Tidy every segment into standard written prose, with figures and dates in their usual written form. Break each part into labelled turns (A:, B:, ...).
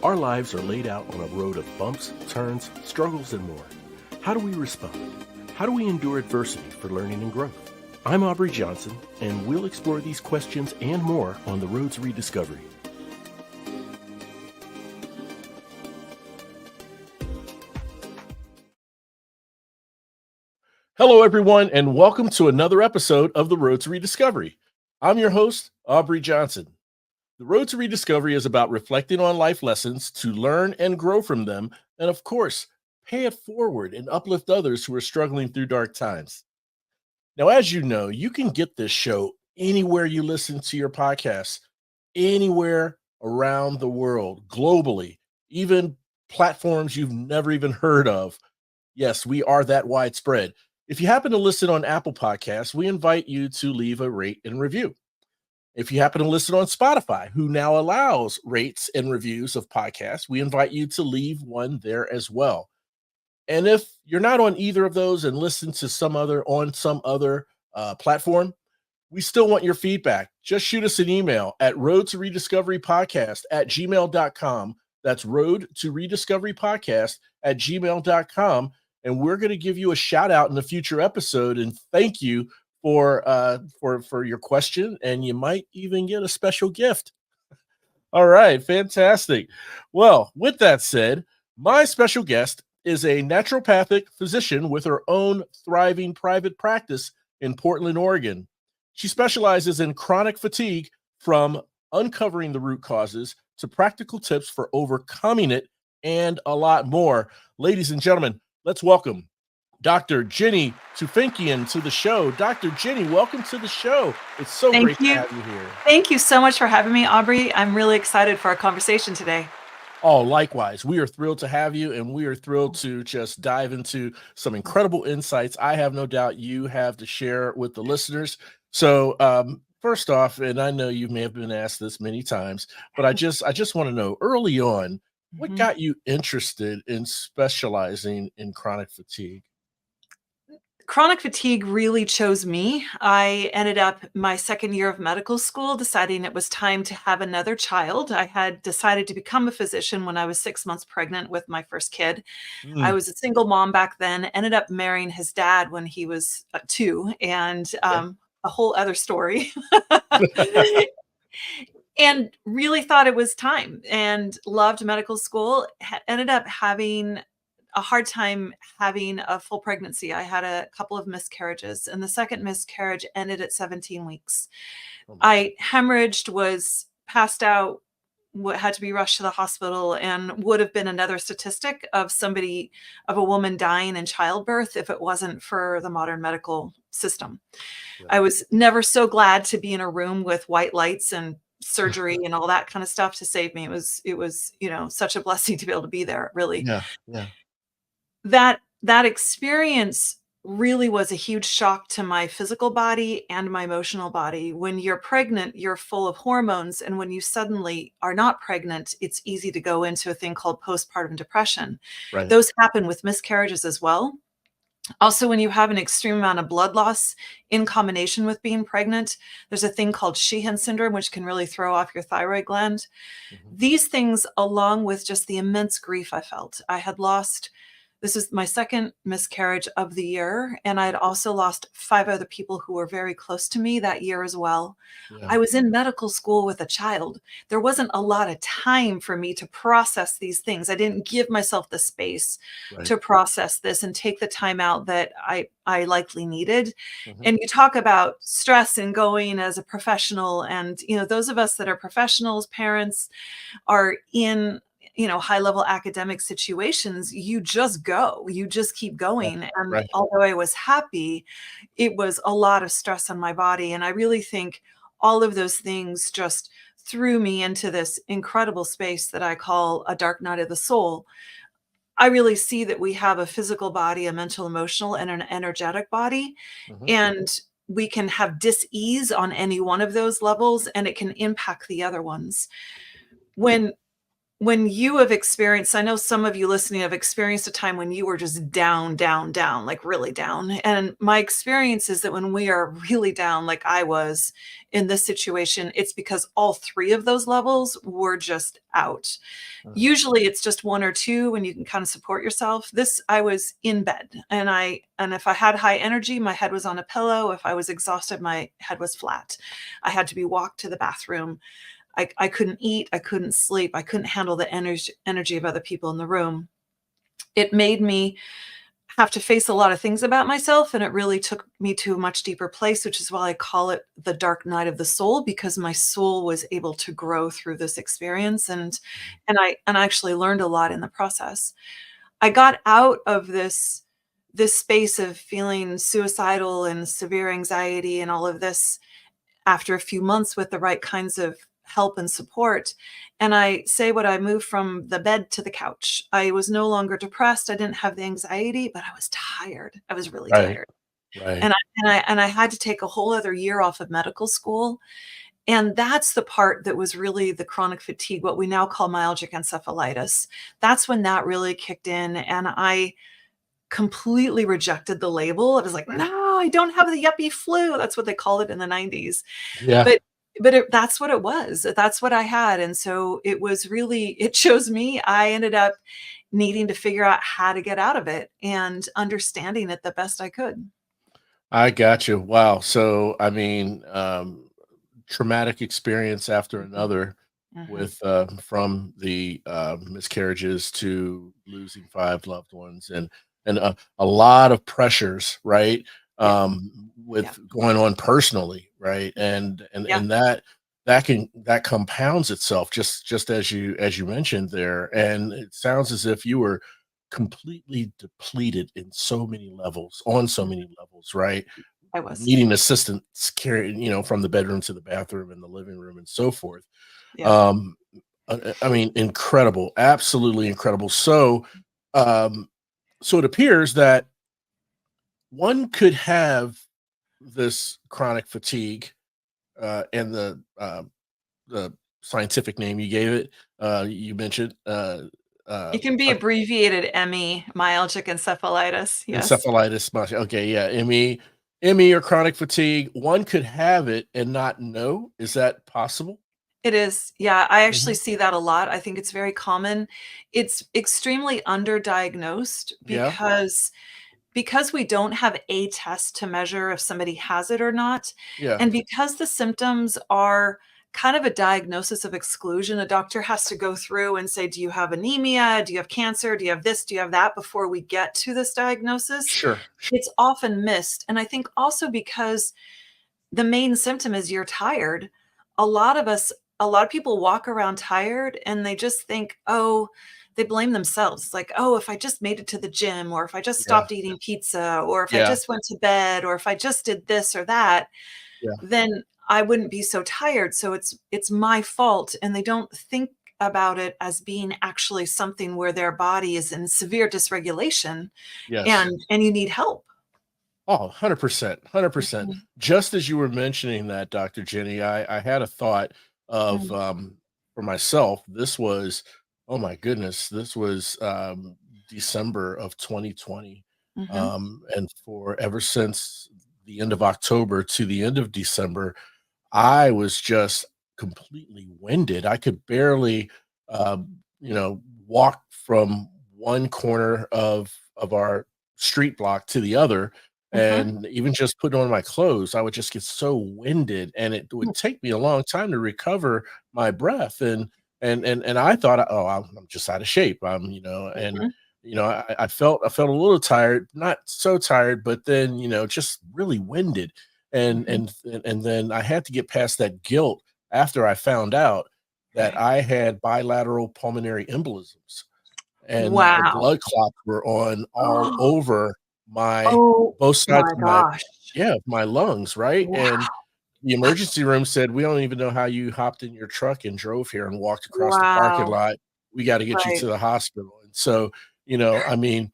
A: Our lives are laid out on a road of bumps, turns, struggles, and more. How do we respond? How do we endure adversity for learning and growth? I'm Aubrey Johnson, and we'll explore these questions and more on the road to rediscovery. Hello, everyone, and welcome to another episode of the Road to Rediscovery. I'm your host, Aubrey Johnson. The Road to Rediscovery is about reflecting on life lessons to learn and grow from them, and of course, pay it forward and uplift others who are struggling through dark times. Now, as you know, you can get this show anywhere you listen to your podcasts, anywhere around the world, globally, even platforms you've never even heard of. Yes, we are that widespread. If you happen to listen on Apple Podcasts, we invite you to leave a rate and review. If you happen to listen on Spotify, who now allows rates and reviews of podcasts, we invite you to leave one there as well. And if you're not on either of those and listen to some other platform, we still want your feedback. Just shoot us an email at roadtorediscoverypodcast@gmail.com. That's roadtorediscoverypodcast@gmail.com. And we're going to give you a shout out in a future episode and thank you for your question, and you might even get a special gift. All right, fantastic. Well, with that said, my special guest is a naturopathic physician with her own thriving private practice in Portland, Oregon. She specializes in chronic fatigue, from uncovering the root causes to practical tips for overcoming it and a lot more. Ladies and gentlemen, let's welcome Dr. Jenny Tufenkian to the show. Dr. Jenny, welcome to the show. It's so great to have you here.
B: Thank you so much for having me, Aubrey. I'm really excited for our conversation today.
A: Oh, likewise. We are thrilled to have you, and we are thrilled to just dive into some incredible insights I have no doubt you have to share with the listeners. So first off, and I know you may have been asked this many times, but I just want to know, early on, what got you interested in specializing in chronic fatigue?
B: Chronic fatigue really chose me. I ended up my second year of medical school deciding it was time to have another child. I had decided to become a physician when I was 6 months pregnant with my first kid. I was a single mom back then, ended up marrying his dad when he was 2, and a whole other story. And really thought it was time, and loved medical school. Ended up having a hard time having a full pregnancy. I had a couple of miscarriages, and the second miscarriage ended at 17 weeks. I hemorrhaged, was passed out, had to be rushed to the hospital, and would have been another statistic of a woman dying in childbirth if it wasn't for the modern medical system. Yeah. I was never so glad to be in a room with white lights and surgery and all that kind of stuff to save me. It was, such a blessing to be able to be there, really.
A: Yeah.
B: That experience really was a huge shock to my physical body and my emotional body. When you're pregnant, you're full of hormones. And when you suddenly are not pregnant, it's easy to go into a thing called postpartum depression. Right. Those happen with miscarriages as well. Also, when you have an extreme amount of blood loss in combination with being pregnant, there's a thing called Sheehan syndrome, which can really throw off your thyroid gland. These things, along with just the immense grief I felt. I had lost, this is my second miscarriage of the year, and I had also lost 5 other people who were very close to me that year as well. Yeah. I was in medical school with a child. There wasn't a lot of time for me to process these things. I didn't give myself the space to process this and take the time out that I likely needed. And you talk about stress and going as a professional, and those of us that are professionals, parents, are in high-level academic situations, you just keep going. And although I was happy, it was a lot of stress on my body. And I really think all of those things just threw me into this incredible space that I call a dark night of the soul. I really see that we have a physical body, a mental, emotional, and an energetic body. And we can have dis-ease on any one of those levels, and it can impact the other ones. When when you have experienced, I know some of you listening have experienced a time when you were just down, down, down, like really down. And my experience is that when we are really down, like I was in this situation, it's because all three of those levels were just out.
A: Mhm.
B: Usually it's just one or two when you can kind of support yourself. This, I was in bed, and if I had high energy, my head was on a pillow. If I was exhausted, my head was flat. I had to be walked to the bathroom. I couldn't eat, I couldn't sleep, I couldn't handle the energy of other people in the room. It made me have to face a lot of things about myself, and it really took me to a much deeper place, which is why I call it the dark night of the soul, because my soul was able to grow through this experience, and I actually learned a lot in the process. I got out of this space of feeling suicidal and severe anxiety and all of this after a few months with the right kinds of help and support. And I say what I moved from the bed to the couch. I was no longer depressed. I didn't have the anxiety, but I was tired. I was really
A: Right,
B: tired.
A: right.
B: And I had to take a whole other year off of medical school. And that's the part that was really the chronic fatigue, what we now call myalgic encephalitis. That's when that really kicked in. And I completely rejected the label. I was like, no, I don't have the yuppie flu. That's what they called it in the 90s.
A: Yeah.
B: But that's what it was. That's what I had, and so it was really, it chose me. I ended up needing to figure out how to get out of it and understanding it the best I could.
A: I got you. Wow. So, I mean, traumatic experience after
B: Mhm,
A: another
B: mhm.
A: with from the miscarriages to losing five loved ones and a lot of pressures, right?
B: Yeah, yeah,
A: With going on personally, right?
B: yeah.
A: And that compounds itself just as you mentioned there. And it sounds as if you were completely depleted in so many levels, on so
B: Mhm.
A: many levels, right?
B: I was.
A: Needing assistance carrying, from the bedroom to the bathroom and the living room and so forth.
B: Yeah.
A: Um, I mean, incredible, absolutely incredible. Um, so it appears that one could have this chronic fatigue, and the scientific name you gave it, you mentioned,
B: It can be abbreviated ME, myalgic encephalitis. Yes,
A: encephalitis. Okay, yeah, ME or chronic fatigue. One could have it and not know. Is that possible?
B: it is. Yeah, I actually
A: Mhm.
B: see that a lot. I think it's very common. It's extremely underdiagnosed
A: Yeah,
B: because we don't have a test to measure if somebody has it or not,
A: yeah,
B: and because the symptoms are kind of a diagnosis of exclusion, a doctor has to go through and say, "Do you have anemia? Do you have cancer? Do you have this? Do you have that?" before we get to this diagnosis.
A: sure, sure.
B: It's often missed, and I think also because the main symptom is you're tired. A lot of us, a lot of people walk around tired and they just think, oh, they blame themselves. It's like, oh, if I just made it to the gym, or if I just
A: Yeah,
B: stopped eating pizza, or if I
A: yeah,
B: just went to bed, or if I just did this or that,
A: yeah,
B: then I wouldn't be so tired. So it's my fault. And they don't think about it as being actually something where their body is in severe dysregulation
A: yes.
B: and you need help.
A: Oh, 100%, 100%.
B: Mhm,
A: Just as you were mentioning that, Dr. Jenny, I had a thought of,
B: mhm,
A: for myself, this was, oh my goodness, this was December of 2020.
B: mhm.
A: And for ever since the end of October to the end of December, I was just completely winded. I could barely, walk from one corner of our street block to the other,
B: Mhm.
A: and even just putting on my clothes, I would just get so winded, and it would take me a long time to recover my breath. And I thought, oh, I'm just out of shape.
B: Mhm.
A: I felt a little tired, not so tired, but then just really winded
B: Mhm.
A: and then I had to get past that guilt after I found out that
B: Right.
A: I had bilateral pulmonary embolisms, and the
B: Wow.
A: blood clots were on all over my
B: Oh
A: both sides
B: my
A: of my
B: gosh.
A: yeah, my lungs, right? And
B: Wow.
A: the emergency room said, "We don't even know how you hopped in your truck and drove here and walked across the parking
B: Wow.
A: lot. We gotta get you
B: Right.
A: to the hospital." And so, I mean,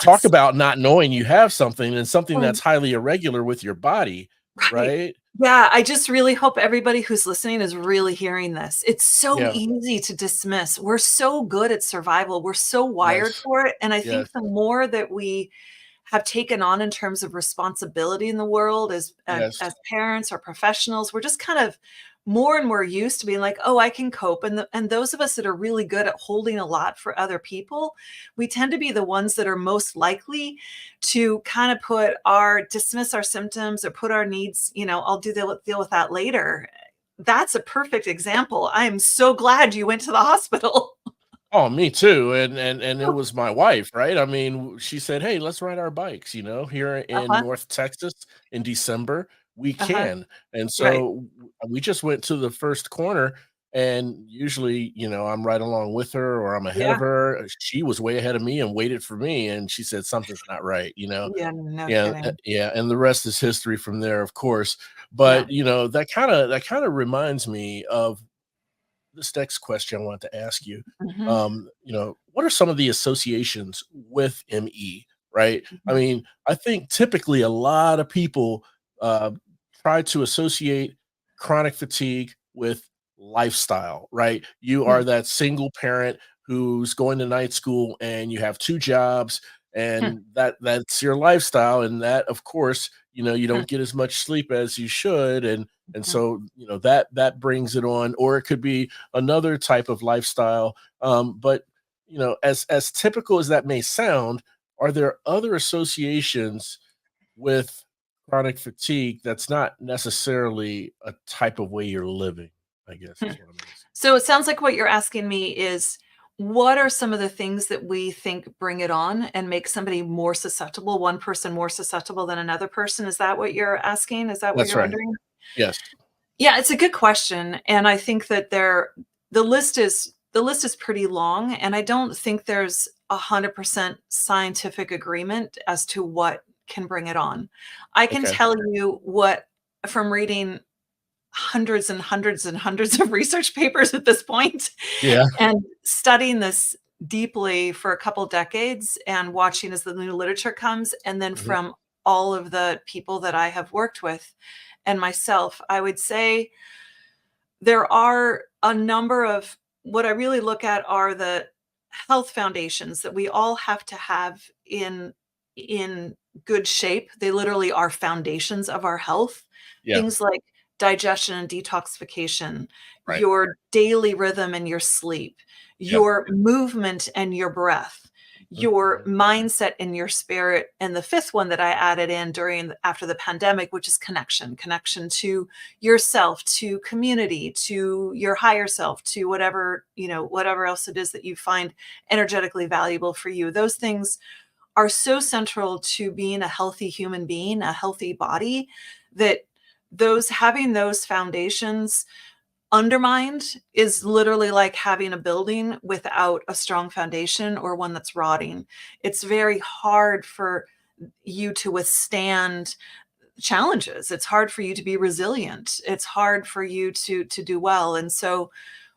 A: talk
B: Yes.
A: about not knowing you have something and something
B: Um,
A: that's highly irregular with your body,
B: right.
A: right?
B: Yeah, I just really hope everybody who's listening is really hearing this. It's so
A: Yeah.
B: easy to dismiss. We're so good at survival. We're so wired
A: Yes.
B: for it. And I
A: Yes.
B: think the more that we have taken on in terms of responsibility in the world
A: Yes.
B: as parents or professionals, we're just kind of more and more used to being like, oh, I can cope. And those of us that are really good at holding a lot for other people, we tend to be the ones that are most likely to kind of dismiss our symptoms or put our needs, I'll deal with that later. That's a perfect example. I'm so glad you went to the hospital.
A: Oh, me too. And it was my wife, right? I mean, she said, "Hey, let's ride our bikes, here in
B: Uh-huh.
A: North Texas in December, we
B: Uh-huh.
A: can." And
B: Right.
A: so we just went to the first corner, and usually, I'm right along with her or I'm ahead of
B: Yeah.
A: her. She was way ahead of me and waited for me, and she said something's not right.
B: Yeah, no
A: Yeah,
B: kidding.
A: yeah, and the rest is history from there, of course.
B: Yeah.
A: But, that kind of reminds me of this next question I want to ask you.
B: Mhm.
A: What are some of the associations with ME? Right. I
B: Mhm.
A: mean, I think typically a lot of people uh, try to associate chronic fatigue with lifestyle. Right. You are
B: Hmm.
A: that single parent who's going to night school and you have two jobs,
B: Hmm.
A: and that's your lifestyle, and that, of course, you
B: Hmm.
A: don't get as much sleep as you should, and
B: Hmm.
A: so that brings it on. Or it could be another type of lifestyle. But as typical as that may sound, are there other associations with chronic fatigue that's not necessarily a type of way you're living? I guess
B: Hmm.
A: is what I'm asking.
B: So it sounds like what you're asking me is what are some of the things that we think bring it on and make somebody more susceptible, one person more susceptible than another person? Is that what you're asking? Is that what
A: That's
B: you're
A: right.
B: wondering?
A: Yes.
B: Yeah, it's a good question. And I think that the list is pretty long. And I don't think there's 100% scientific agreement as to what can bring it on. I can
A: Okay.
B: tell you what from reading hundreds and hundreds and hundreds of research papers at this point
A: Yeah.
B: and studying this deeply for a couple decades and watching as the new literature comes, and then
A: Mhm.
B: from all of the people that I have worked with and myself, I would say there are a number of what I really look at are the health foundations that we all have to have in good shape. They literally are foundations of our health.
A: Yeah.
B: Things like digestion and detoxification,
A: Right.
B: your daily rhythm and your sleep,
A: Yeah.
B: your movement and your breath,
A: Mhm,
B: your
A: mhm.
B: mindset and your spirit. And the fifth one that I added in after the pandemic, which is connection to yourself, to community, to your higher self, to whatever else it is that you find energetically valuable for you. Those things are so central to being a healthy human being, a healthy body, that those having those foundations undermined is literally like having a building without a strong foundation or one that's rotting. It's very hard for you to withstand challenges. It's hard for you to be resilient. It's hard for you to do well. And so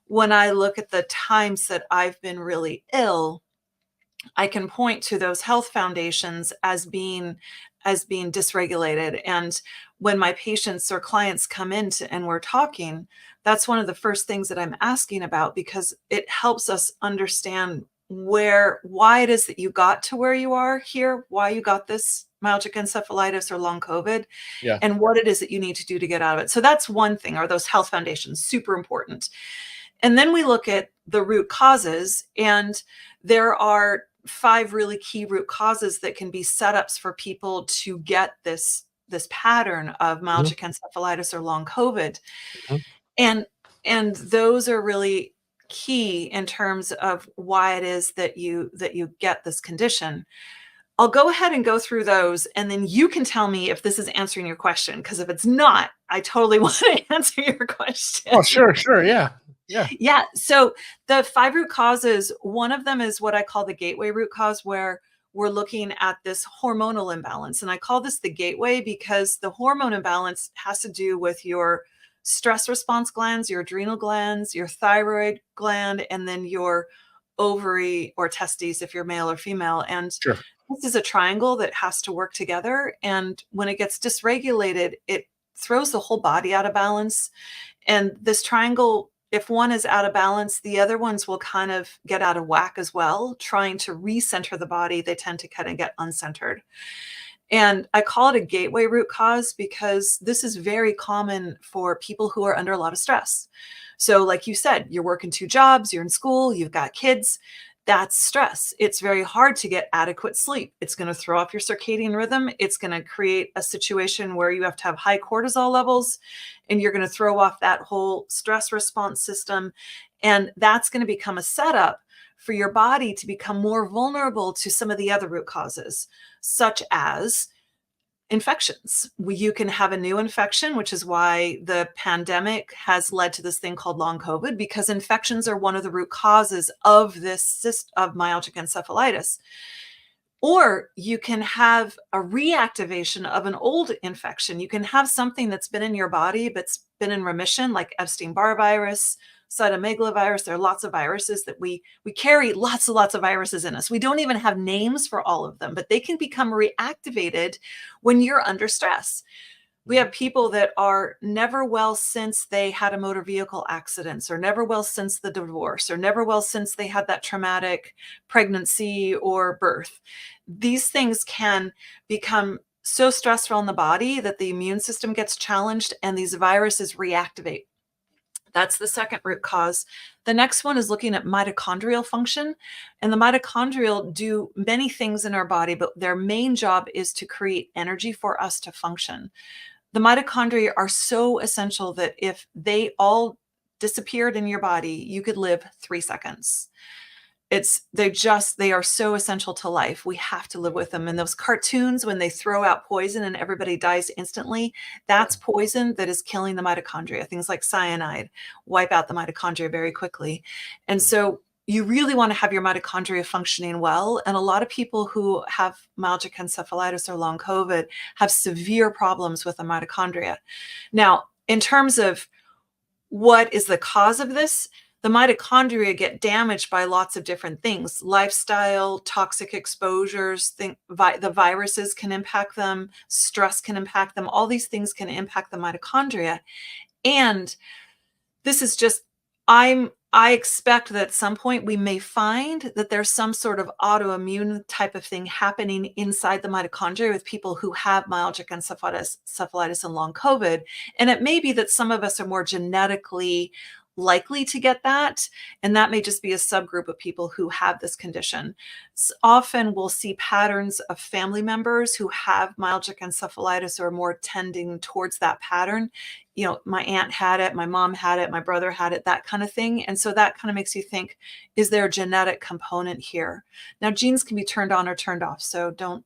B: when I look at the times that I've been really ill, I can point to those health foundations as being dysregulated. And when my patients or clients come in and we're talking, that's one of the first things that I'm asking about, because it helps us understand why it is that you got to where you are here, why you got this myalgic encephalitis or long COVID,
A: Yeah.
B: and what it is that you need to do to get out of it. So that's one thing, are those health foundations, super important. And then we look at the root causes, and there are five really key root causes that can be setups for people to get this pattern of
A: Mhm,
B: myalgic encephalitis or long COVID.
A: mhm.
B: And and those are really key in terms of why it is that you get this condition. I'll go ahead and go through those, and then you can tell me if this is answering your question, because if it's not, I totally want to answer your question.
A: Oh, sure, sure. Yeah. Yeah.
B: Yeah. So the five root causes, one of them is what I call the gateway root cause, where we're looking at this hormonal imbalance. And I call this the gateway because the hormone imbalance has to do with your stress response glands, your adrenal glands, your thyroid gland, and then your ovary or testes if you're male or female. And
A: Sure.
B: this is a triangle that has to work together. And when it gets dysregulated, it throws the whole body out of balance. And this triangle, if one is out of balance, the other ones will kind of get out of whack as well. Trying to recenter the body, they tend to kind of get uncentered. And I call it a gateway root cause because this is very common for people who are under a lot of stress. So like you said, you're working 2 jobs, you're in school, you've got kids. That's stress. It's very hard to get adequate sleep. It's going to throw off your circadian rhythm. It's going to create a situation where you have to have high cortisol levels, and you're going to throw off that whole stress response system. And that's going to become a setup for your body to become more vulnerable to some of the other root causes, such as infections. You can have a new infection, which is why the pandemic has led to this thing called long COVID, because infections are one of the root causes of this of myalgic encephalitis. Or you can have a reactivation of an old infection. You can have something that's been in your body but's been in remission, like Epstein-Barr virus, cytomegalovirus. There are lots of viruses that we carry, lots and lots of viruses in us. We don't even have names for all of them, but they can become reactivated when you're under stress. We have people that are never well since they had a motor vehicle accidents, or never well since the divorce, or never well since they had that traumatic pregnancy or birth. These things can become so stressful on the body that the immune system gets challenged and these viruses reactivate. That's the second root cause. The next one is looking at mitochondrial function. And the mitochondrial do many things in our body, but their main job is to create energy for us to function. The mitochondria are so essential that if they all disappeared in your body, you could live 3 seconds. They are so essential to life. We have to live with them. And those cartoons, when they throw out poison and everybody dies instantly, that's poison that is killing the mitochondria. Things like cyanide wipe out the mitochondria very quickly. And so you really want to have your mitochondria functioning well. And a lot of people who have myalgic encephalitis or long COVID have severe problems with the mitochondria. Now, in terms of what is the cause of this, the mitochondria get damaged by lots of different things: lifestyle, toxic exposures, the viruses can impact them, stress can impact them. All these things can impact the mitochondria. And this is just, I expect that at some point we may find that there's some sort of autoimmune type of thing happening inside the mitochondria with people who have myalgic encephalitis and long COVID. And it may be that some of us are more genetically likely to get that, and that may just be a subgroup of people who have this condition. Often we'll see patterns of family members who have myalgic encephalitis or more tending towards that pattern. You know, my aunt had it, my mom had it, my brother had it, that kind of thing. And so that kind of makes you think, is there a genetic component here? Now, genes can be turned on or turned off, so don't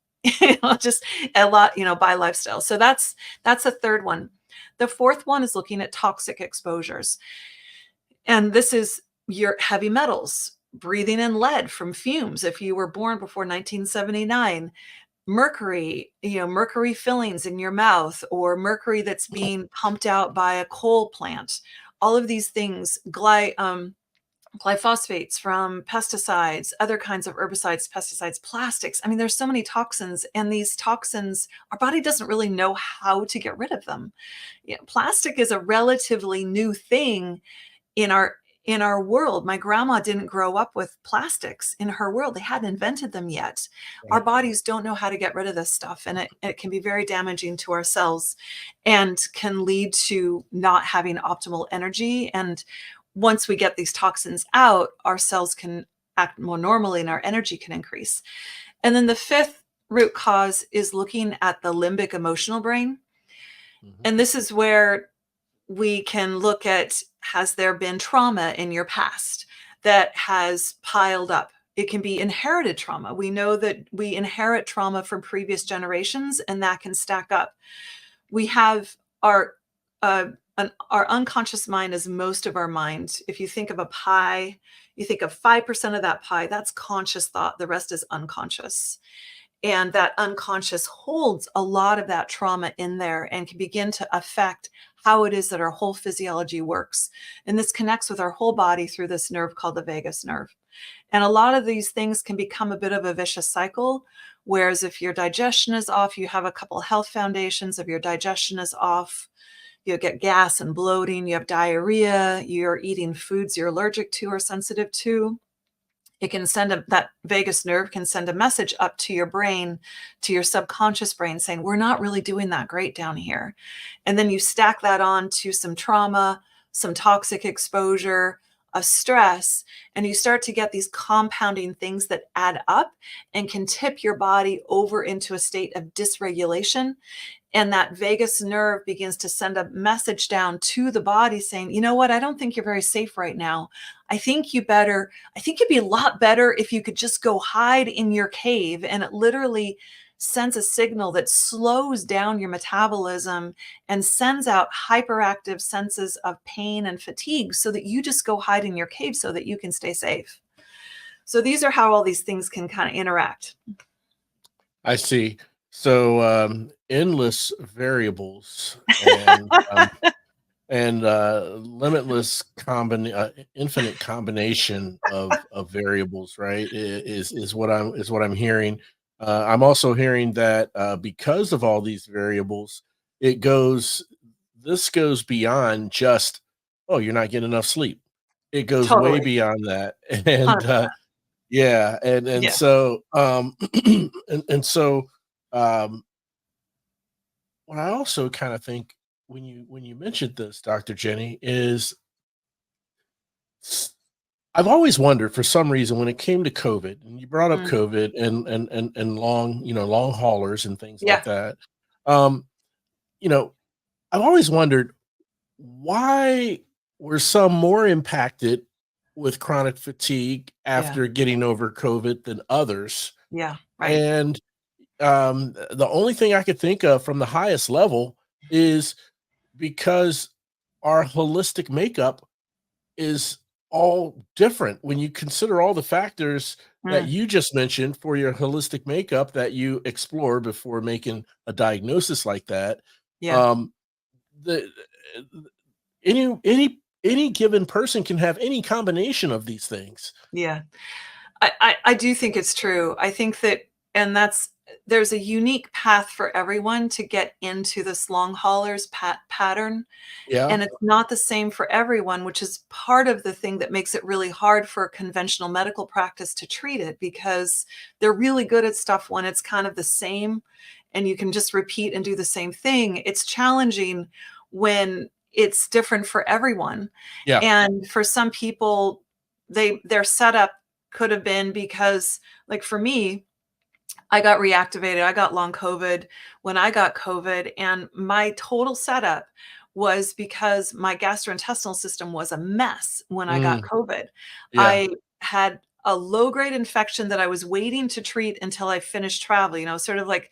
B: just a lot, by lifestyle. So that's the third one. The fourth one is looking at toxic exposures. And this is your heavy metals, breathing in lead from fumes. If you were born before 1979, mercury, mercury fillings in your mouth, or mercury that's being pumped out by a coal plant. All of these things, glyphosates from pesticides, other kinds of herbicides, pesticides, plastics. I mean, there's so many toxins, and these toxins, our body doesn't really know how to get rid of them. Plastic is a relatively new thing in our world. My grandma didn't grow up with plastics in her world. They hadn't invented them yet. Our bodies don't know how to get rid of this stuff, and it can be very damaging to our cells and can lead to not having optimal energy. And once we get these toxins out, our cells can act more normally and our energy can increase. And then the fifth root cause is looking at the limbic emotional brain. And this is where we can look at, has there been trauma in your past that has piled up? It can be inherited trauma. We know that we inherit trauma from previous generations, and that can stack up. We have our unconscious mind is most of our mind. If you think of a pie, you think of 5% of that pie, that's conscious thought. The rest is unconscious. And that unconscious holds a lot of that trauma in there and can begin to affect how it is that our whole physiology works. And this connects with our whole body through this nerve called the vagus nerve. And a lot of these things can become a bit of a vicious cycle. Whereas if your digestion is off, you have a couple health foundations. If your digestion is off, you get gas and bloating, you have diarrhea, you're eating foods you're allergic to or sensitive to. It can that vagus nerve can send a message up to your brain, to your subconscious brain, saying, we're not really doing that great down here. And then you stack that on to some trauma, some toxic exposure, a stress, and you start to get these compounding things that add up and can tip your body over into a state of dysregulation. And that vagus nerve begins to send a message down to the body saying, you know what, I don't think you're very safe right now. I think you'd be a lot better if you could just go hide in your cave. And it literally sends a signal that slows down your metabolism and sends out hyperactive senses of pain and fatigue so that you just go hide in your cave so that you can stay safe. So these are how all these things can kind of interact.
A: I see. So endless variables and limitless infinite combination of variables, right? Is what I'm hearing. I'm also hearing that because of all these variables, this goes beyond just, oh, you're not getting enough sleep. It goes way
B: Totally.
A: beyond that, and
B: 100%.
A: yeah, and
B: Yeah.
A: so and so um, what I also kind of think when you mentioned this, Dr. Jenny, is s- I've always wondered for some reason when it came to COVID, and you brought up
B: Mm.
A: COVID and long haulers and things like
B: Yeah.
A: that. Um, you know, I've always wondered why were some more impacted with chronic fatigue
B: Yeah.
A: after getting over COVID than others.
B: Yeah. Right.
A: And the only thing I could think of from the highest level is because our holistic makeup is all different when you consider all the factors that
B: Mm.
A: you just mentioned for your holistic makeup that you explore before making a diagnosis like that.
B: Yeah.
A: Um, the any given person can have any combination of these things.
B: Yeah. I do think it's true. I think that, and there's a unique path for everyone to get into this long haulers pattern.
A: Yeah,
B: And it's not the same for everyone, which is part of the thing that makes it really hard for conventional medical practice to treat it, because they're really good at stuff when it's kind of the same and you can just repeat and do the same thing. It's challenging when it's different for everyone.
A: yeah,
B: And for some people, their setup could have been because, like for me, I got reactivated. I got long COVID when I got COVID, and my total setup was because my gastrointestinal system was a mess when I got
A: mm,
B: COVID.
A: yeah,
B: I had a low grade infection that I was waiting to treat until I finished traveling. Sort of like,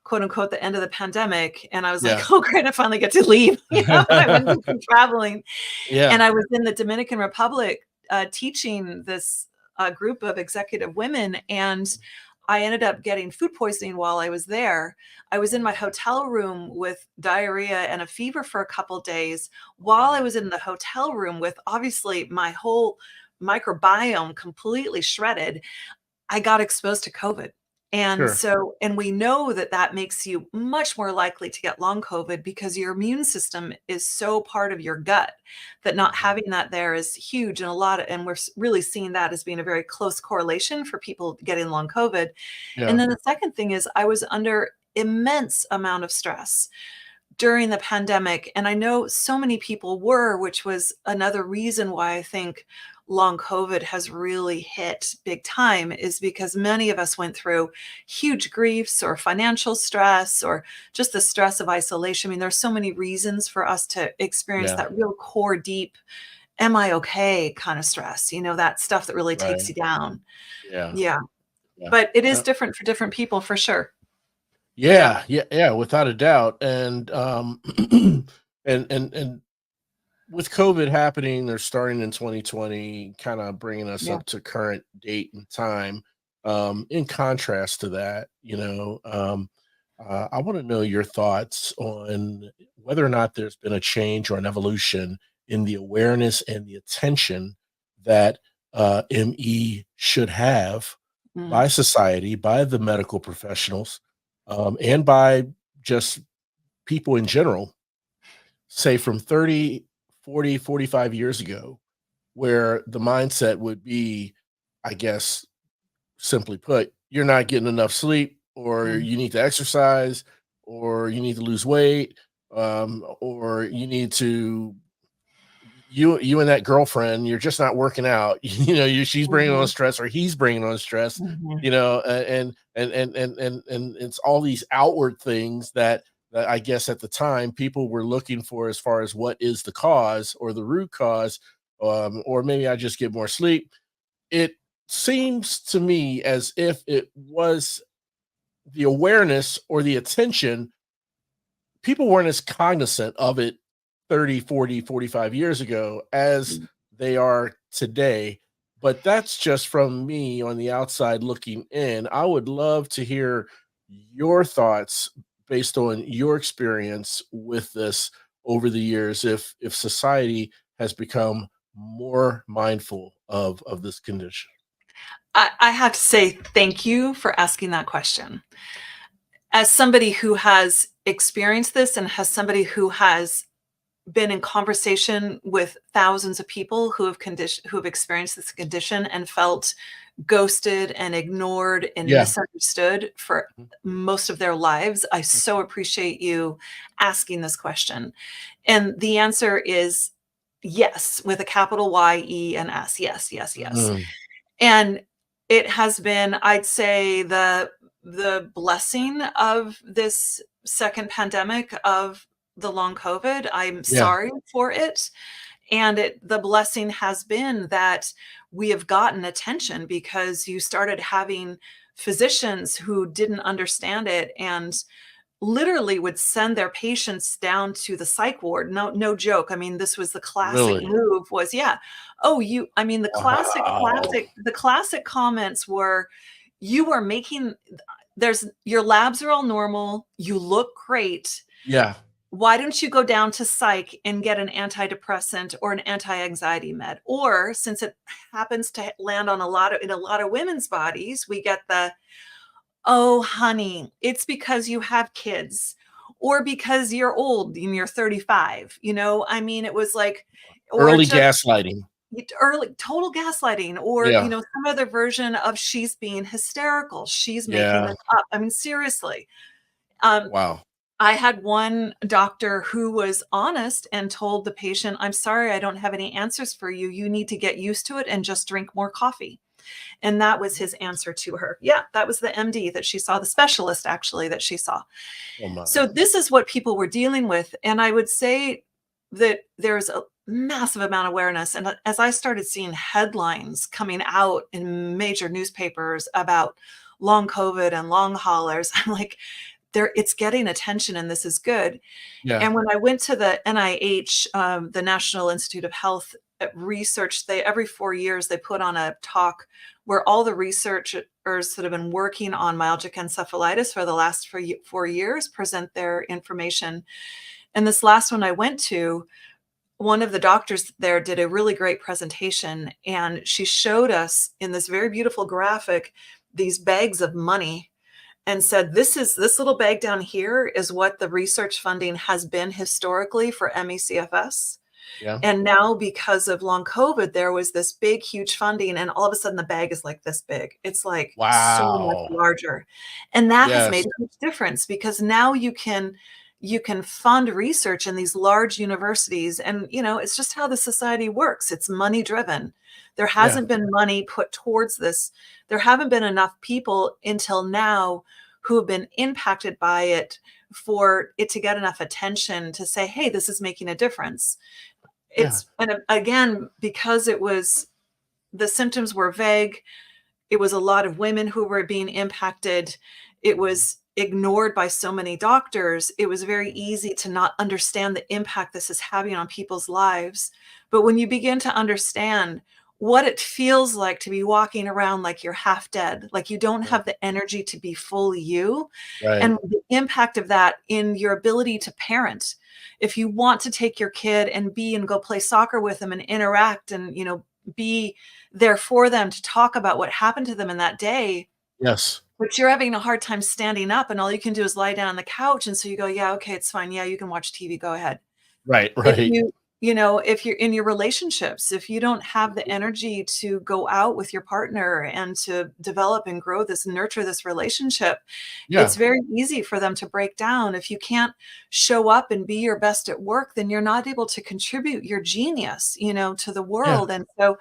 B: quote unquote, the end of the pandemic. And I was
A: yeah,
B: like, oh, great, I finally get to leave. I went to keep traveling. And
A: yeah.
B: I was in the Dominican Republic teaching this group of executive women. And I ended up getting food poisoning while I was there. I was in my hotel room with diarrhea and a fever for a couple days while I was in the hotel room with obviously my whole microbiome completely shredded. I got exposed to COVID. And
A: Sure.
B: so, and we know that that makes you much more likely to get long COVID because your immune system is so part of your gut that not
A: Mhm.
B: having that there is huge. And we're really seeing that as being a very close correlation for people getting long COVID. And
A: Yeah,
B: then the second thing is I was under immense amount of stress during the pandemic. And I know so many people were, which was another reason why I think long COVID has really hit big time, is because many of us went through huge griefs or financial stress or just the stress of isolation. I mean, there's so many reasons for us to experience
A: yeah,
B: that real core, deep, am I okay kind of stress, that stuff that really takes
A: right.
B: you down.
A: Yeah,
B: Yeah.
A: yeah.
B: But it is
A: Uh,
B: different for different people for sure. Yeah.
A: yeah, without a doubt. And and with COVID happening, they're starting in 2020, kind of bringing us
B: Yeah.
A: up to current date and time. In contrast to that, I want to know your thoughts on whether or not there's been a change or an evolution in the awareness and the attention that ME should have
B: Mm,
A: by society, by the medical professionals, and by just people in general, say from 30, 40, 45 years ago, where the mindset would be, I guess, simply put, you're not getting enough sleep, or
B: mm,
A: you need to exercise, or you need to lose weight, or you need to you and that girlfriend, you're just not working out. She's bringing on
B: mhm,
A: stress, or he's bringing on stress.
B: mhm.
A: And it's all these outward things that I guess at the time people were looking for, as far as what is the cause or the root cause, or maybe I just get more sleep. It seems to me as if it was the awareness or the attention. People weren't as cognizant of it 30, 40, 45 years ago as
B: Mm.
A: they are today. But that's just from me on the outside looking in. I would love to hear your thoughts based on your experience with this over the years, if society has become more mindful of this condition.
B: I have to say thank you for asking that question. As somebody who has experienced this and has somebody who has been in conversation with thousands of people who have experienced this condition and felt ghosted and ignored and
A: Yeah.
B: misunderstood for
A: Mhm.
B: most of their lives, I so appreciate you asking this question. And the answer is yes, with a capital Y, E, and S. Yes, yes, yes.
A: Mhm.
B: And it has been, I'd say, the blessing of this second pandemic of the long COVID. I'm
A: Yeah.
B: sorry for it. And the blessing has been that we have gotten attention because you started having physicians who didn't understand it and literally would send their patients down to the psych ward. No, no joke. I mean, this was the classic
A: Really?
B: move was, yeah. Oh, I mean,
A: Wow.
B: the classic comments were, you are making, your labs are all normal. You look great.
A: Yeah.
B: Why don't you go down to psych and get an antidepressant or an anti-anxiety med? Or since it happens to land on in a lot of women's bodies, we get the, "Oh, honey, it's because you have kids or because you're old and you're 35." I mean, it was like, or
A: Early
B: just
A: gaslighting.
B: early total gaslighting, or,
A: Yeah.
B: some other version of she's being hysterical. She's making
A: Yeah.
B: this up. I mean, seriously. Um,
A: Wow.
B: I had one doctor who was honest and told the patient, "I'm sorry, I don't have any answers for you. You need to get used to it and just drink more coffee." And that was his answer to her. Yeah, that was the MD that she saw, the specialist actually that she saw.
A: Oh
B: So
A: my.
B: this is what people were dealing with. And I would say that there's a massive amount of awareness. And as I started seeing headlines coming out in major newspapers about long COVID and long haulers, I'm like, it's getting attention and this is good.
A: Yeah.
B: And when I went to the NIH, the National Institute of Health research, they every 4 years they put on a talk where all the researchers that have been working on myalgic encephalitis for the last 4 years present their information. And this last one I went to, one of the doctors there did a really great presentation, and she showed us in this very beautiful graphic these bags of money and said, this little bag down here is what the research funding has been historically for MECFS.
A: Yeah.
B: And now because of long COVID, there was this big, huge funding, and all of a sudden the bag is like this big. It's like so much
A: Wow.
B: larger. And that has made
A: Yes.
B: a huge difference because now you can fund research in these large universities. And it's just how the society works. It's money driven. There
A: Yeah.
B: hasn't been money put towards this. There haven't been enough people until now who have been impacted by it for it to get enough attention to say, hey, this is making a difference.
A: Yeah.
B: And again, because the symptoms were vague, it was a lot of women who were being impacted. It
A: Mhm.
B: was ignored by so many doctors. It was very easy to not understand the impact this is having on people's lives. But when you begin to understand what it feels like to be walking around like you're half dead, like you don't
A: Right.
B: have the energy to be fully you,
A: Right.
B: and the impact of that in your ability to parent. If you want to take your kid and be and go play soccer with them and interact and, be there for them to talk about what happened to them in that day,
A: Yes.
B: but you're having a hard time standing up and all you can do is lie down on the couch, and so you go, "Yeah, okay, it's fine. Yeah, you can watch TV. Go ahead."
A: Right.
B: If
A: Right.
B: if you're in your relationships, if you don't have the energy to go out with your partner and to develop and grow this, nurture this relationship, it's
A: Yeah.
B: very easy for them to break down. If you can't show up and be your best at work, then you're not able to contribute your genius, to the
A: Yeah.
B: world. And so,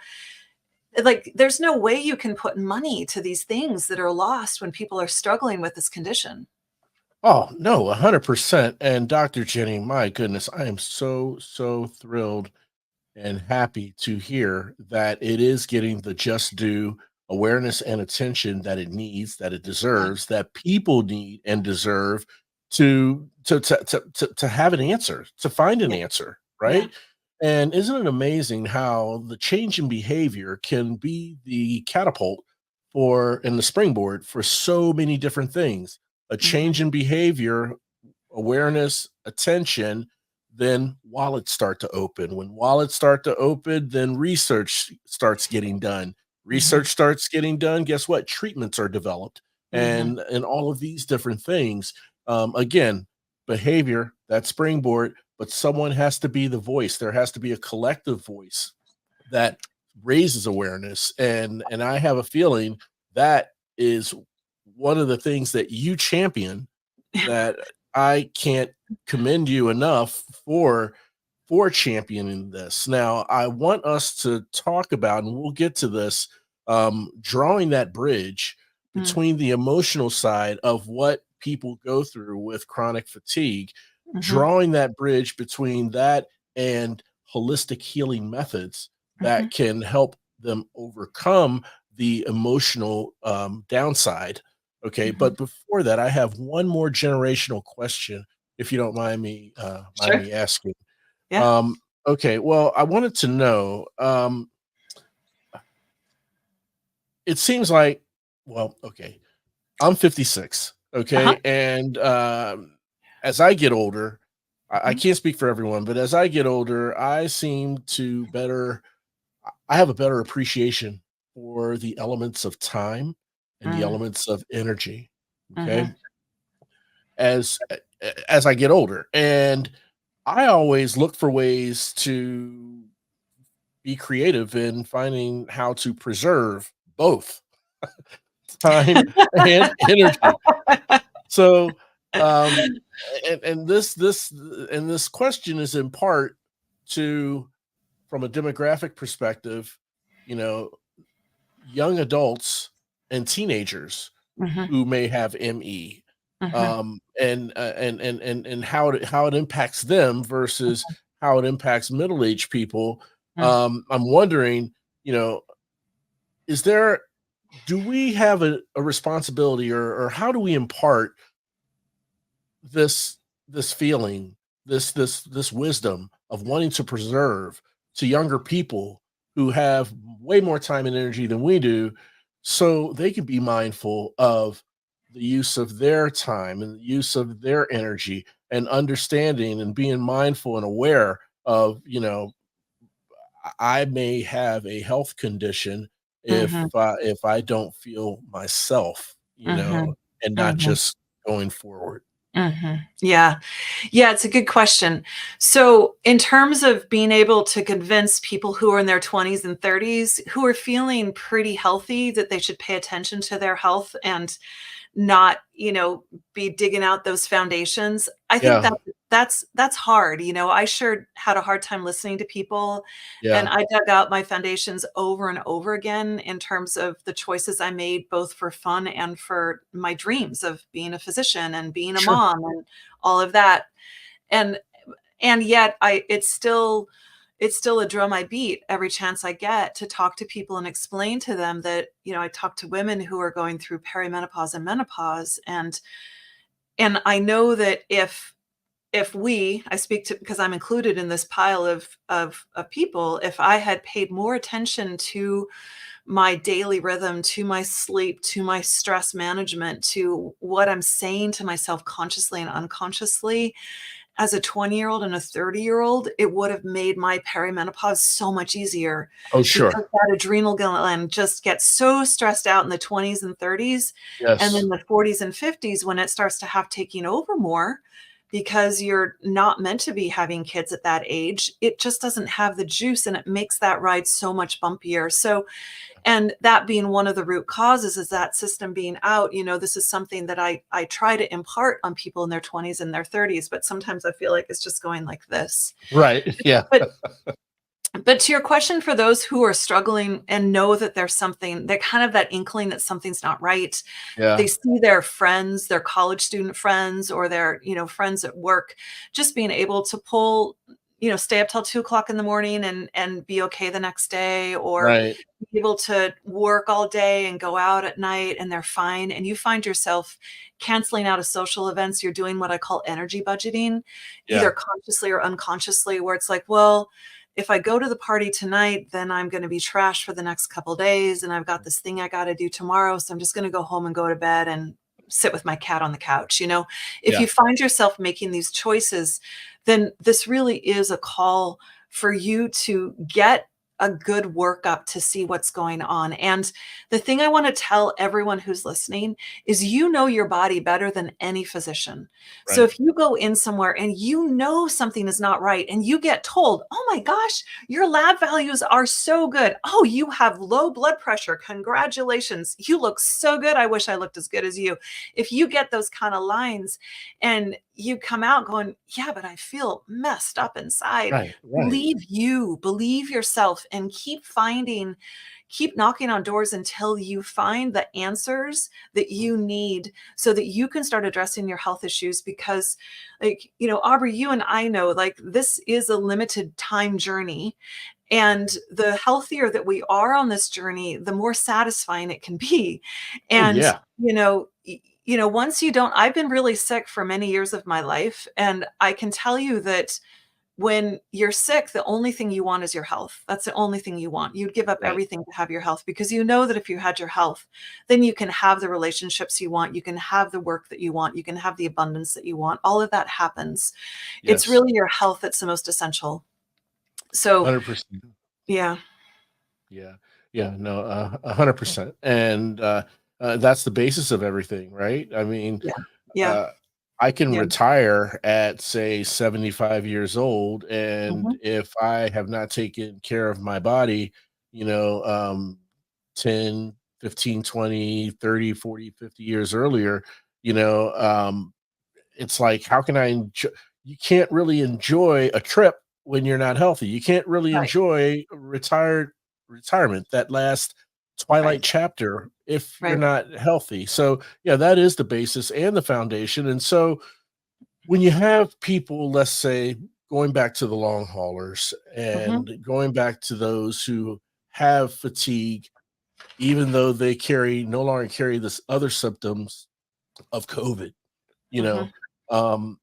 B: like, there's no way you can put money to these things that are lost when people are struggling with this condition.
A: Oh, no, 100%. And Dr. Jenny, my goodness, I am so, so thrilled and happy to hear that it is getting the just due awareness and attention that it needs, that it
B: Yeah.
A: deserves, that people need and deserve to have an answer, to find an
B: Yeah.
A: answer,
B: Yeah.
A: right? And isn't it amazing how the change in behavior can be the catapult for and the springboard for so many different things? A
B: Mhm.
A: change in behavior, awareness, attention, then wallets start to open. When wallets start to open, then research starts getting done.
B: Mhm.
A: Research starts getting done. Guess what? Treatments are developed,
B: Mhm.
A: and all of these different things. Again, behavior, that springboard, but someone has to be the voice. There has to be a collective voice that raises awareness, and I have a feeling that is one of the things that you champion, that I can't commend you enough for championing this. Now, I want us to talk about, and we'll get to this, drawing that bridge
B: Mm.
A: between the emotional side of what people go through with chronic fatigue,
B: Mhm.
A: drawing that bridge between that and holistic healing methods
B: Mhm.
A: that can help them overcome the emotional downside. Okay,
B: Mhm.
A: but before that, I have one more generational question, if you don't mind
B: Sure.
A: me asking.
B: Yeah.
A: Um, okay, well, I wanted to know. It seems like, well, okay, I'm 56.
B: Uh-huh.
A: Okay, and as I get older, I
B: Mhm.
A: can't speak for everyone, but as I get older, I seem to I have a better appreciation for the elements of time and the
B: Mm.
A: elements of energy. Okay,
B: Mhm.
A: as I get older, and I always look for ways to be creative in finding how to preserve both time and energy. So, um, and this question is in part to, from a demographic perspective, you know, young adults and teenagers
B: Mhm.
A: who may have ME,
B: Mhm.
A: and how it impacts them versus how it impacts middle-aged people.
B: Mm.
A: I'm wondering, you know, is there do we have a responsibility, or how do we impart this this feeling, this wisdom of wanting to preserve to younger people who have way more time and energy than we do, so they can be mindful of the use of their time and the use of their energy, and understanding and being mindful and aware of, I may have a health condition
B: Mhm.
A: if I don't feel myself,
B: Mhm.
A: and not
B: Mhm.
A: just going forward.
B: Mhm. Yeah. Yeah, it's a good question. So, in terms of being able to convince people who are in their 20s and 30s who are feeling pretty healthy that they should pay attention to their health and not, be digging out those foundations. I think
A: Yeah,
B: that's hard. I sure had a hard time listening to people, and
A: yeah,
B: I dug out my foundations over and over again in terms of the choices I made both for fun and for my dreams of being a physician and being a
A: sure.
B: mom and all of that. And yet it's still a drum I beat every chance I get to talk to people and explain to them that, I talk to women who are going through perimenopause and menopause, and I know that I speak to, because I'm included in this pile of people, if I had paid more attention to my daily rhythm, to my sleep, to my stress management, to what I'm saying to myself consciously and unconsciously, as a 20-year-old and a 30-year-old, it would have made my perimenopause so much easier,
A: Oh,
B: because
A: sure.
B: that adrenal gland just gets so stressed out in the 20s and 30s. And then
A: Yes.
B: the 40s and 50s, when it starts to have taking over more, because you're not meant to be having kids at that age, it just doesn't have the juice, and it makes that ride so much bumpier. So, and that being one of the root causes, is that system being out. This is something that I try to impart on people in their 20s and their 30s, but sometimes I feel like it's just going like this.
A: Right. Yeah.
B: But but to your question, for those who are struggling and know that there's something, they're kind of that inkling that something's not right.
A: Yeah.
B: They see their friends, their college student friends, or their, friends at work, just being able to pull, stay up till 2 o'clock in the morning and be okay the next day, or
A: Right.
B: be able to work all day and go out at night and they're fine. And you find yourself canceling out of social events. You're doing what I call energy budgeting, either
A: Yeah.
B: consciously or unconsciously, where it's like, well, if I go to the party tonight, then I'm going to be trashed for the next couple of days. And I've got this thing I got to do tomorrow. So I'm just going to go home and go to bed and sit with my cat on the couch. If
A: Yeah.
B: you find yourself making these choices, then this really is a call for you to get a good workup to see what's going on. And the thing I want to tell everyone who's listening is, your body better than any physician. So
A: Right.
B: if you go in somewhere and something is not right, and you get told, oh my gosh, your lab values are so good. Oh, you have low blood pressure. Congratulations. You look so good. I wish I looked as good as you. If you get those kind of lines and you come out going, yeah, but I feel messed up inside.
A: Right. Right.
B: Believe yourself, and keep knocking on doors until you find the answers that you need, so that you can start addressing your health issues. Because, like, Aubrey, you and I know, like, this is a limited time journey. And the healthier that we are on this journey, the more satisfying it can be.
A: Oh,
B: And,
A: yeah.
B: once you don't, I've been really sick for many years of my life. And I can tell you that when you're sick, the only thing you want is your health. That's the only thing you want. You'd give up
A: Right.
B: everything to have your health, because you know that if you had your health, then you can have the relationships you want. You can have the work that you want. You can have the abundance that you want. All of that happens. It's
A: Yes.
B: really your health that's the most essential. So,
A: 100%.
B: yeah.
A: Yeah. Yeah. No, 100%. And that's the basis of everything, right? I mean,
B: Yeah. Yeah.
A: uh, I can
B: Yeah.
A: retire at, say, 75 years old. And
B: Mhm.
A: if I have not taken care of my body, you know, 10, 15, 20, 30, 40, 50 years earlier, you know, it's like, how can I enjoy? You can't really enjoy a trip when you're not healthy. You can't really
B: Right.
A: enjoy retirement, that last twilight
B: Right.
A: chapter, if you're
B: Right.
A: not healthy. So yeah, that is the basis and the foundation. And so when you have people, let's say, going back to the long haulers
B: Mhm.
A: and going back to those who have fatigue, even though they no longer carry this other symptoms of COVID, you
B: Mhm.
A: know,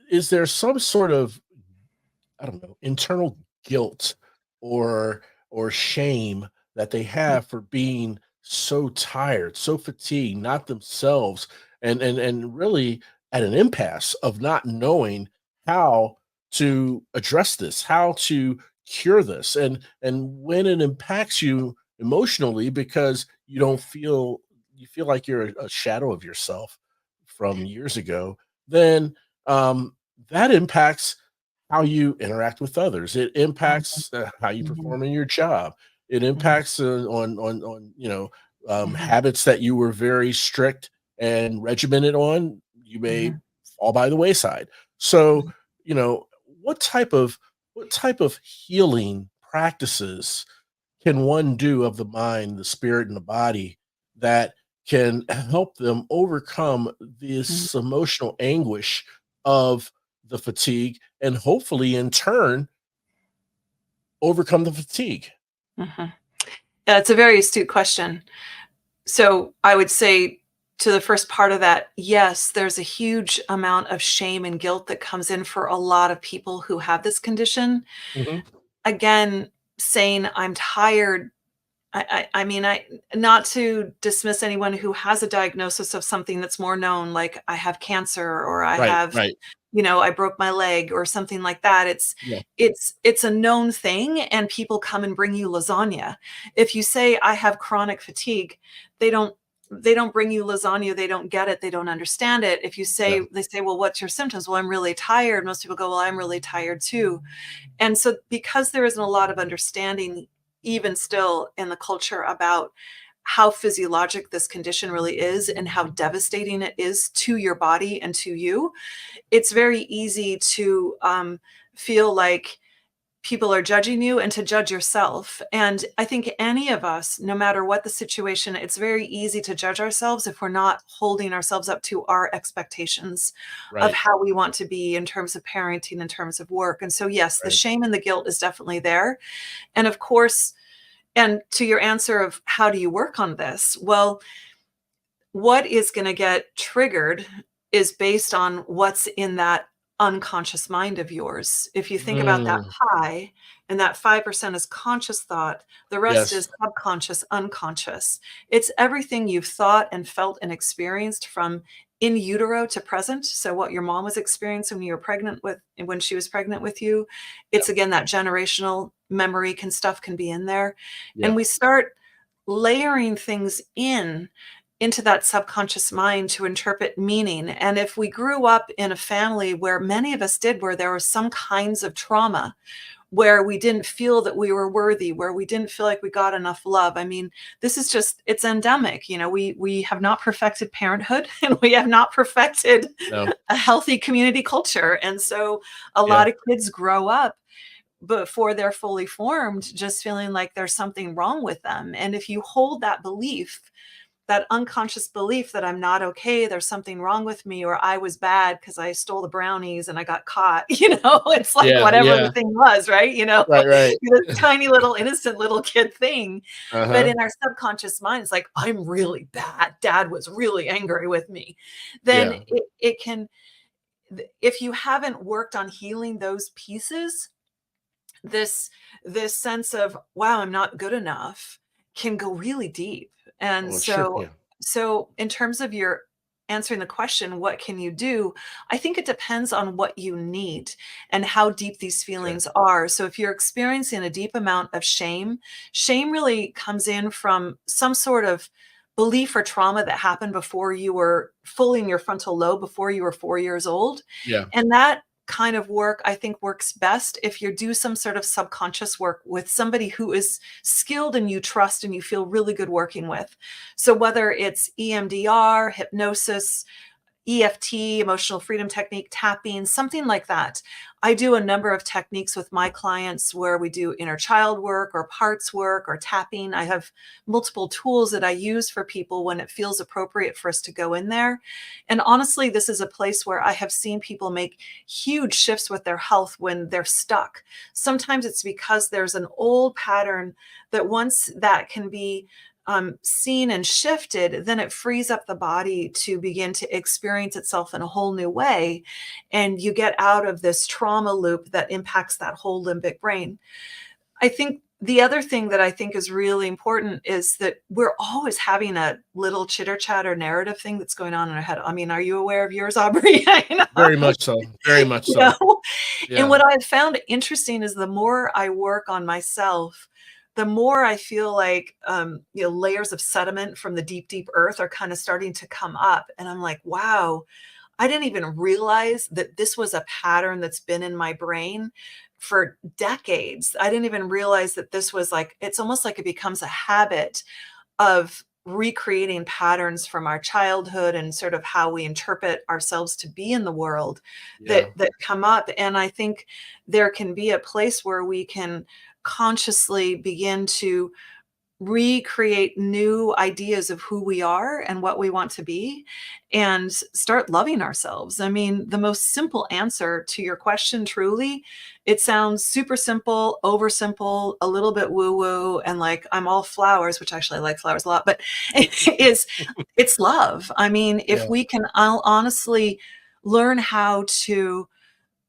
A: is there some sort of, I don't know, internal guilt or shame that they have for being so tired, so fatigued, not themselves, and really at an impasse of not knowing how to address this, how to cure this, and when it impacts you emotionally because you feel like you're a shadow of yourself from years ago, then that impacts how you interact with others. It
B: Mhm.
A: impacts how you
B: Mhm.
A: perform in your job. It
B: Mhm.
A: impacts on
B: Mhm.
A: habits that you were very strict and regimented on. You may
B: Mhm.
A: fall by the wayside. So
B: Mhm.
A: you know what type of healing practices can one do of the mind, the spirit, and the body that can help them overcome
B: Mhm.
A: this emotional anguish of the fatigue and hopefully in turn overcome the fatigue?
B: Mhm. Yeah, it's a very astute question. So I would say to the first part of that, yes, there's a huge amount of shame and guilt that comes in for a lot of people who have this condition.
A: Hmm.
B: Again, saying I'm tired, I mean, not to dismiss anyone who has a diagnosis of something that's more known, like I have cancer or I
A: Right,
B: have,
A: right.
B: I broke my leg or something like that.
A: Yeah,
B: It's a known thing, and people come and bring you lasagna. If you say I have chronic fatigue, they don't they don't bring you lasagna, they don't get it, they don't understand it. If you
A: yeah,
B: say they say, "Well, what's your symptoms?" "Well, I'm really tired." Most people go, "Well, I'm really tired too." And so because there isn't a lot of understanding even still in the culture about how physiologic this condition really is and how devastating it is to your body and to you, it's very easy to feel like people are judging you and to judge yourself. And I think any of us, no matter what the situation, it's very easy to judge ourselves if we're not holding ourselves up to our expectations of
A: right,
B: how we want to be in terms of parenting, in terms of work. And so, yes, the
A: right.
B: shame and the guilt is definitely there. And of course, and to your answer of how do you work on this? Well, what is going to get triggered is based on what's in that unconscious mind of yours. If you think about that
A: Mm,
B: pie, and that 5% is conscious thought, the rest
A: yes,
B: is subconscious, unconscious. It's everything you've thought and felt and experienced from in utero to present. So what your mom was experiencing when she was pregnant with you,
A: yeah,
B: it's again that generational memory stuff can be in there.
A: yeah,
B: And we start layering things into that subconscious mind to interpret meaning. And if we grew up in a family where many of us did, where there was some kinds of trauma, where we didn't feel that we were worthy, where we didn't feel like we got enough love. I mean, this is just, it's endemic. We have not perfected parenthood and we have not perfected
A: no,
B: a healthy community culture. And so a
A: yeah,
B: lot of kids grow up before they're fully formed, just feeling like there's something wrong with them. And if you hold that belief, that unconscious belief that I'm not okay, there's something wrong with me, or I was bad because I stole the brownies and I got caught, it's like
A: yeah,
B: whatever the
A: yeah,
B: thing was, right?
A: right, right.
B: This tiny little innocent little kid thing. But
A: Uh-huh.
B: in our subconscious mind, it's like, I'm really bad. Dad was really angry with me. Then
A: Yeah,
B: it can, if you haven't worked on healing those pieces, this this sense of wow, I'm not good enough can go really deep. And
A: well, it sure
B: so
A: can.
B: in terms of your answering the question, what can you do? I think it depends on what you need and how deep these
A: Okay.
B: feelings are. So if you're experiencing a deep amount of shame, shame really comes in from some sort of belief or trauma that happened before you were fully in your frontal lobe, before you were 4 years old.
A: Yeah,
B: And that kind of work, I think, works best if you do some sort of subconscious work with somebody who is skilled and you trust and you feel really good working with. So whether it's EMDR, hypnosis, EFT, emotional freedom technique, tapping, something like that. I do a number of techniques with my clients where we do inner child work or parts work or tapping. I have multiple tools that I use for people when it feels appropriate for us to go in there. And honestly, this is a place where I have seen people make huge shifts with their health when they're stuck. Sometimes it's because there's an old pattern that once that can be seen and shifted, then it frees up the body to begin to experience itself in a whole new way. And you get out of this trauma loop that impacts that whole limbic brain. I think the other thing that I think is really important is that we're always having a little chitter chatter narrative thing that's going on in our head. I mean, are you aware of yours, Aubrey?
A: very much so, very much
B: You
A: so.
B: know? And
A: Yeah,
B: what I've found interesting is the more I work on myself, the more I feel like, layers of sediment from the deep, deep earth are kind of starting to come up. And I'm like, wow, I didn't even realize that this was a pattern that's been in my brain for decades. I didn't even realize that this was like, it's almost like it becomes a habit of recreating patterns from our childhood and sort of how we interpret ourselves to be in the world
A: yeah,
B: that come up. And I think there can be a place where we can consciously begin to recreate new ideas of who we are and what we want to be, and start loving ourselves. I mean, the most simple answer to your question, truly, it sounds super simple, over simple, a little bit woo woo, and like I'm all flowers, which actually I like flowers a lot, but it is, it's love. I mean, if
A: Yeah.
B: we can honestly learn how to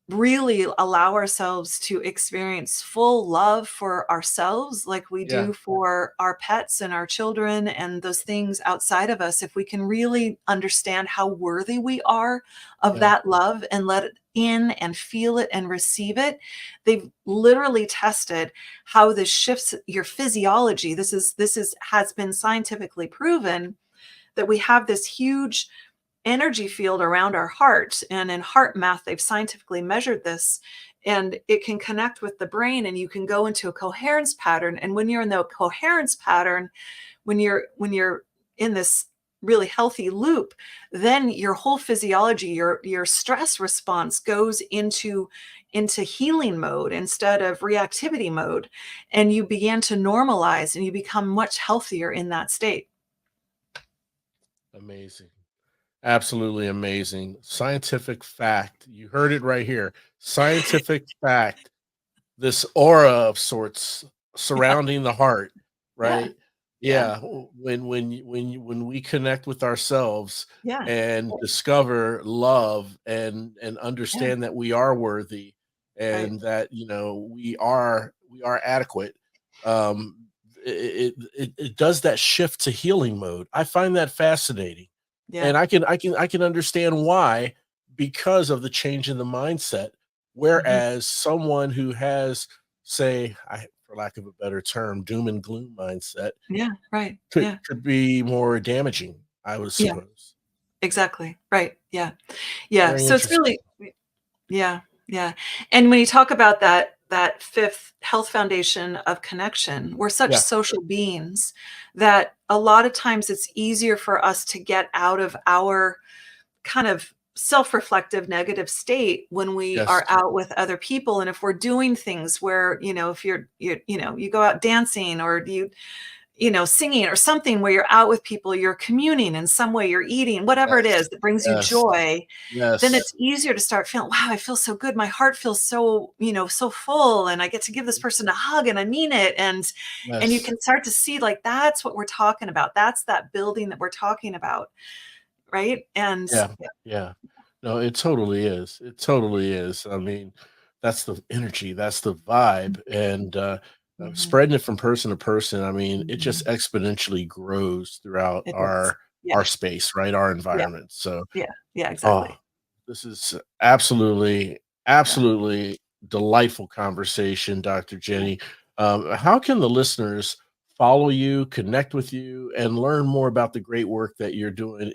B: really allow ourselves to experience full love for ourselves like we
A: Yeah.
B: do for our pets and our children and those things outside of us, if we can really understand how worthy we are of
A: Yeah.
B: that love and let it in and feel it and receive it, they've literally tested how this shifts your physiology. This is has been scientifically proven that we have this huge energy field around our heart. And in heart math, they've scientifically measured this, and it can connect with the brain, and you can go into a coherence pattern. And when you're in the coherence pattern, when you're in this really healthy loop, then your whole physiology, your stress response goes into healing mode instead of reactivity mode, and you begin to normalize and you become much healthier in that state.
A: Amazing. Absolutely amazing. Scientific fact. You heard it right here. Scientific fact. This aura of sorts
B: Yeah,
A: surrounding the heart,
B: yeah,
A: right?
B: yeah,
A: Yeah, when we connect with ourselves
B: yeah,
A: and discover love and
B: yeah,
A: understand that we are worthy
B: right,
A: and that we are adequate, um, it does that shift to healing mode. I find that fascinating,
B: yeah.
A: and I can understand why, because of the change in the mindset.
B: Mhm.
A: Whereas someone who has, say, for lack of a better term, doom and gloom mindset
B: Yeah, right.
A: could
B: Yeah.
A: could be more damaging, I would
B: Yeah,
A: suppose.
B: exactly. Right. Yeah. Yeah.
A: Very
B: So it's
A: interesting.
B: really, yeah, yeah. And when you talk about that fifth health foundation of connection, we're such
A: Yeah.
B: social beings that a lot of times it's easier for us to get out of our kind of self-reflective negative state when we
A: Yes.
B: are out with other people. And if we're doing things where, if you go out dancing, or singing or something, where you're out with people, you're communing in some way, you're eating, whatever it
A: Yes.
B: is that brings you
A: Yes.
B: joy, then
A: Yes.
B: it's easier to start feeling, wow, I feel so good. My heart feels so, so full, and I get to give this person a hug and I mean it. And you
A: Yes.
B: can start to see, like, that's what we're talking about. That's that building that we're talking about. Right. And
A: Yeah. Yeah. No, it totally is. It totally is. I mean, that's the energy, that's the vibe, and
B: Mhm,
A: spreading it from person to person. I mean, it just
B: mhm.
A: exponentially grows throughout
B: It does.
A: our
B: Yeah.
A: space, right? Our
B: Yeah.
A: environment. So,
B: Yeah. Yeah.
A: oh,
B: Exactly.
A: this is absolutely,
B: Yeah.
A: absolutely delightful conversation, Dr.
B: Yeah.
A: Jenny. How can the listeners follow you, connect with you, and learn more about the great work that you're doing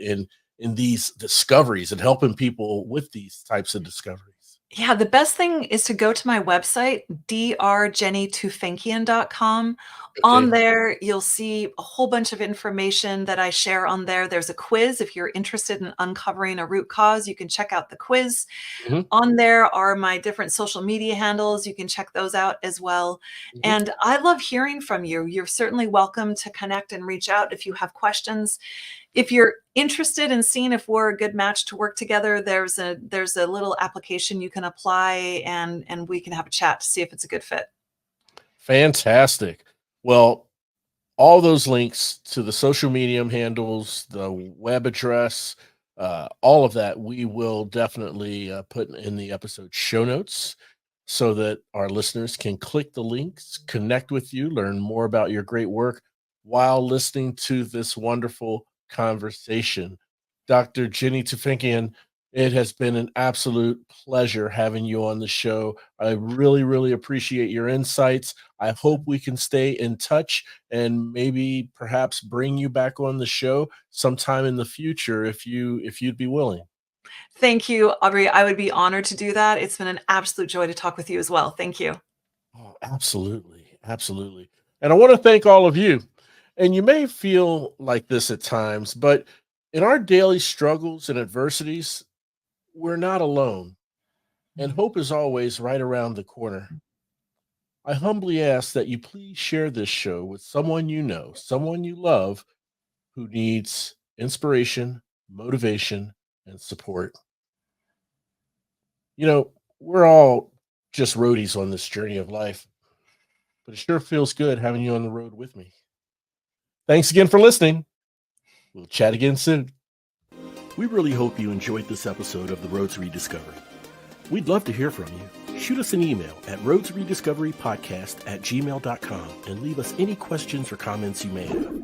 A: in these discoveries and helping people with these types of discoveries?
B: Yeah, the best thing is to go to my website, drjennycfsme.com. On
A: Okay.
B: there, you'll see a whole bunch of information that I share on there. There's a quiz. If you're interested in uncovering a root cause, you can check out the quiz.
A: Hmm.
B: On there are my different social media handles. You can check those out as well.
A: Hmm.
B: And I love hearing from you. You're certainly welcome to connect and reach out if you have questions. If you're interested in seeing if we're a good match to work together, there's a little application you can apply, and we can have a chat to see if it's a good fit.
A: Fantastic. Well, all those links to the social media handles, the web address, all of that, we will definitely put in the episode show notes so that our listeners can click the links, connect with you, learn more about your great work while listening to this wonderful conversation. Dr. Jenny Tafinkian, it has been an absolute pleasure having you on the show. I really, really appreciate your insights. I hope we can stay in touch and maybe perhaps bring you back on the show sometime in the future if you'd be willing.
B: Thank you, Aubrey. I would be honored to do that. It's been an absolute joy to talk with you as well. Thank you.
A: Oh, absolutely. Absolutely. And I want to thank all of you. And you may feel like this at times, but in our daily struggles and adversities, we're not alone. And hope is always right around the corner. I humbly ask that you please share this show with someone you know, someone you love who needs inspiration, motivation, and support. We're all just roadies on this journey of life, but it sure feels good having you on the road with me. Thanks again for listening. We'll chat again soon. We really hope you enjoyed this episode of The Road to Rediscovery. We'd love to hear from you. Shoot us an email at roadtorediscoverypodcast@gmail.com and leave us any questions or comments you may have.